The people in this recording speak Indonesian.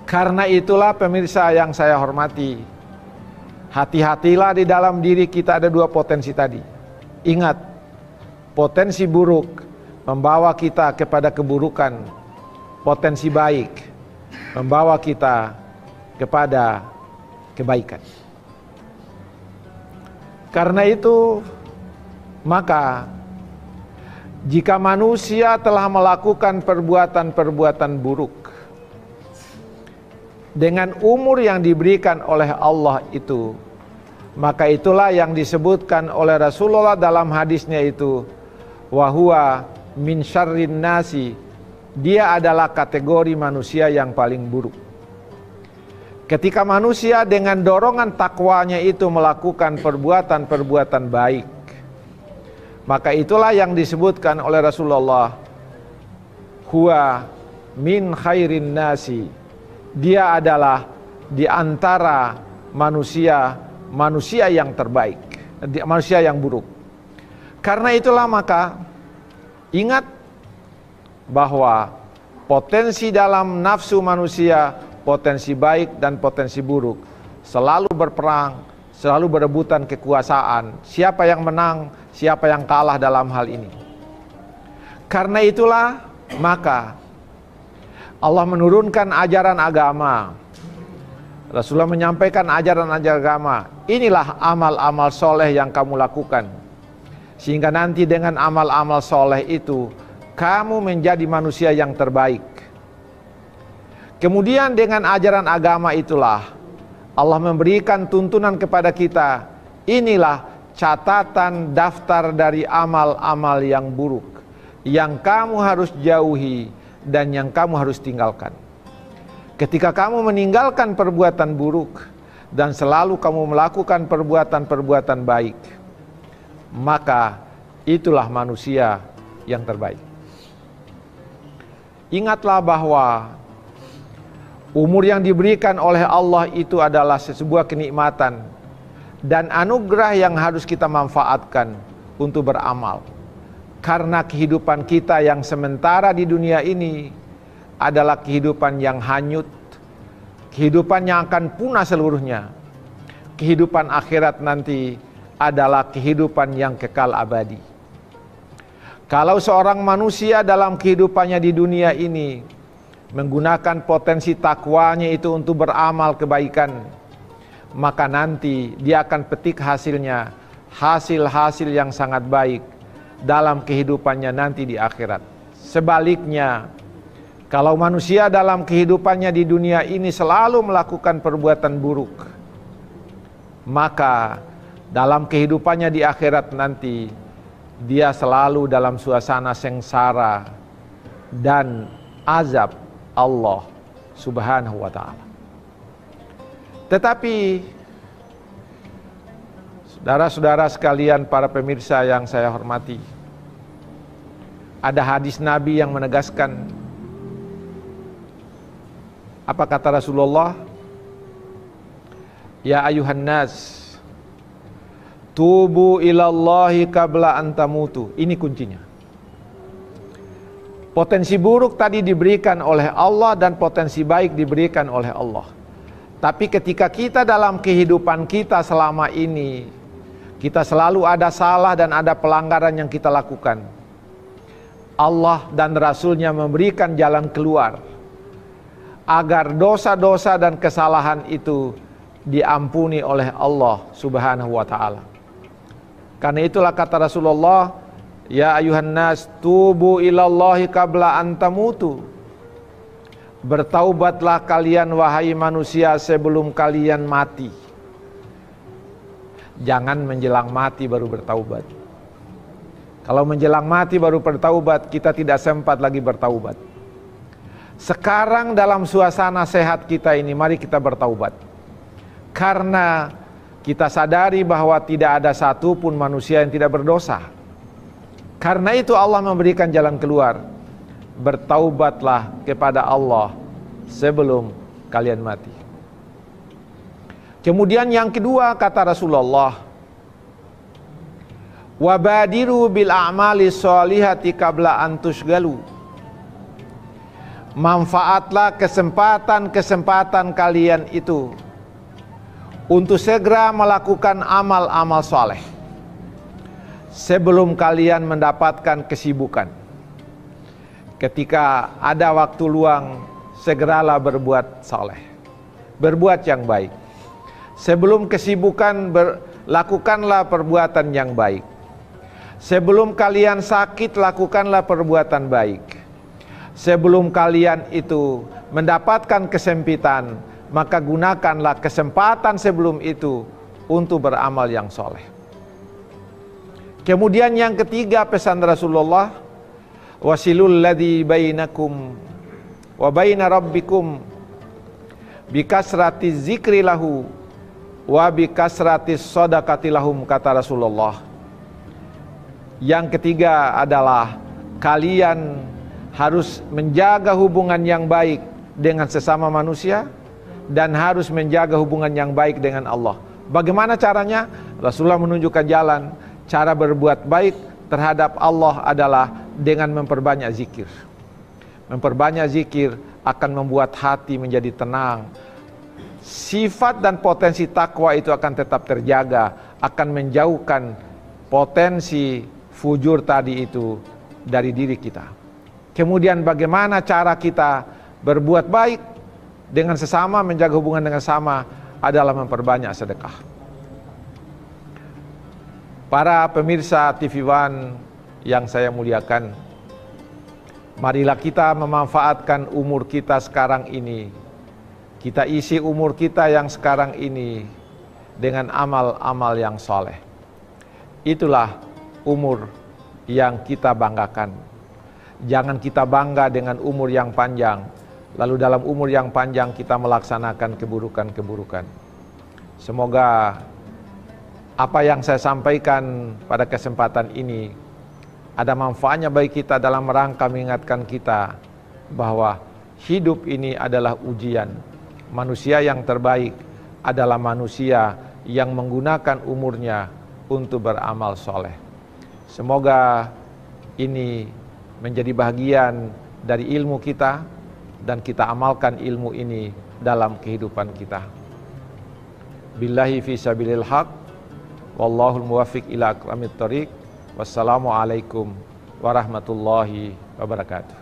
Karena itulah pemirsa yang saya hormati, hati-hatilah, di dalam diri kita ada dua potensi tadi. Ingat, potensi buruk membawa kita kepada keburukan, potensi baik membawa kita kepada kebaikan. Karena itu, maka jika manusia telah melakukan perbuatan-perbuatan buruk dengan umur yang diberikan oleh Allah itu, maka itulah yang disebutkan oleh Rasulullah dalam hadisnya itu, wahuwa min syarrin nasi, dia adalah kategori manusia yang paling buruk. Ketika manusia dengan dorongan takwanya itu melakukan perbuatan-perbuatan baik, maka itulah yang disebutkan oleh Rasulullah, huwa min khairin nasi, dia adalah di antara manusia yang terbaik, manusia yang buruk. Karena itulah maka ingat bahwa potensi dalam nafsu manusia, potensi baik dan potensi buruk, selalu berperang, selalu berebutan kekuasaan. Siapa yang menang, siapa yang kalah dalam hal ini. Karena itulah maka Allah menurunkan ajaran agama. Rasulullah menyampaikan ajaran-ajaran agama. Inilah amal-amal soleh yang kamu lakukan, sehingga nanti dengan amal-amal soleh itu kamu menjadi manusia yang terbaik. Kemudian dengan ajaran agama itulah Allah memberikan tuntunan kepada kita. Inilah catatan daftar dari amal-amal yang buruk yang kamu harus jauhi dan yang kamu harus tinggalkan. Ketika kamu meninggalkan perbuatan buruk dan selalu kamu melakukan perbuatan-perbuatan baik, maka itulah manusia yang terbaik. Ingatlah bahwa umur yang diberikan oleh Allah itu adalah sebuah kenikmatan dan anugerah yang harus kita manfaatkan untuk beramal. Karena kehidupan kita yang sementara di dunia ini adalah kehidupan yang hanyut, kehidupan yang akan punah seluruhnya. Kehidupan akhirat nanti adalah kehidupan yang kekal abadi. Kalau seorang manusia dalam kehidupannya di dunia ini menggunakan potensi takwanya itu untuk beramal kebaikan, maka nanti dia akan petik hasilnya, hasil-hasil yang sangat baik dalam kehidupannya nanti di akhirat. Sebaliknya, kalau manusia dalam kehidupannya di dunia ini selalu melakukan perbuatan buruk, maka dalam kehidupannya di akhirat nanti dia selalu dalam suasana sengsara dan azab Allah Subhanahu wa ta'ala. Tetapi saudara-saudara sekalian, para pemirsa yang saya hormati, ada hadis Nabi yang menegaskan. Apa kata Rasulullah? Ya ayuhan nas, tubu ilallahi qabla an tamutu. Ini kuncinya. Potensi buruk tadi diberikan oleh Allah dan potensi baik diberikan oleh Allah. Tapi ketika kita dalam kehidupan kita selama ini, kita selalu ada salah dan ada pelanggaran yang kita lakukan, Allah dan Rasulnya memberikan jalan keluar agar dosa-dosa dan kesalahan itu diampuni oleh Allah Subhanahu wa ta'ala. Karena itulah kata Rasulullah, ya ayuhan nas tubu ilallahi qabla an tamutu. Bertaubatlah kalian wahai manusia sebelum kalian mati. Jangan menjelang mati baru bertaubat. Kalau menjelang mati baru bertaubat, kita tidak sempat lagi bertaubat. Sekarang dalam suasana sehat kita ini, mari kita bertaubat. Karena kita sadari bahwa tidak ada satupun manusia yang tidak berdosa. Karena itu Allah memberikan jalan keluar. Bertaubatlah kepada Allah sebelum kalian mati. Kemudian yang kedua kata Rasulullah, wabadiru bil a'mali sholihati qabla an tushgalu. manfaatlah kesempatan-kesempatan kalian itu untuk segera melakukan amal-amal soleh sebelum kalian mendapatkan kesibukan. Ketika ada waktu luang, segeralah berbuat soleh, berbuat yang baik. Sebelum kesibukan, lakukanlah perbuatan yang baik. Sebelum kalian sakit, lakukanlah perbuatan baik. Sebelum kalian itu mendapatkan kesempitan, maka gunakanlah kesempatan sebelum itu untuk beramal yang soleh. Kemudian yang ketiga, pesan Rasulullah, wasilul ladzi bainakum wa baina rabbikum bikasrati zikri lahu wa bikasrati shadaqati lahum, kata Rasulullah. Yang ketiga adalah kalian harus menjaga hubungan yang baik dengan sesama manusia dan harus menjaga hubungan yang baik dengan Allah. Bagaimana caranya? Rasulullah menunjukkan jalan. Cara berbuat baik terhadap Allah adalah dengan memperbanyak zikir. Memperbanyak zikir akan membuat hati menjadi tenang. Sifat dan potensi takwa itu akan tetap terjaga, akan menjauhkan potensi fujur tadi itu dari diri kita. Kemudian bagaimana cara kita berbuat baik dengan sesama, menjaga hubungan dengan sesama adalah memperbanyak sedekah. Para pemirsa TV One yang saya muliakan, marilah kita memanfaatkan umur kita sekarang ini. Kita isi umur kita yang sekarang ini dengan amal-amal yang soleh. Itulah umur yang kita banggakan. Jangan kita bangga dengan umur yang panjang, lalu dalam umur yang panjang kita melaksanakan keburukan-keburukan. Semoga apa yang saya sampaikan pada kesempatan ini ada manfaatnya bagi kita dalam rangka mengingatkan kita bahwa hidup ini adalah ujian. Manusia yang terbaik adalah manusia yang menggunakan umurnya untuk beramal soleh. Semoga ini menjadi bagian dari ilmu kita dan kita amalkan ilmu ini dalam kehidupan kita. Billahi fi sabilil haq, wallahul muwaffiq ila aqwamit thoriq. Wassalamualaikum warahmatullahi wabarakatuh.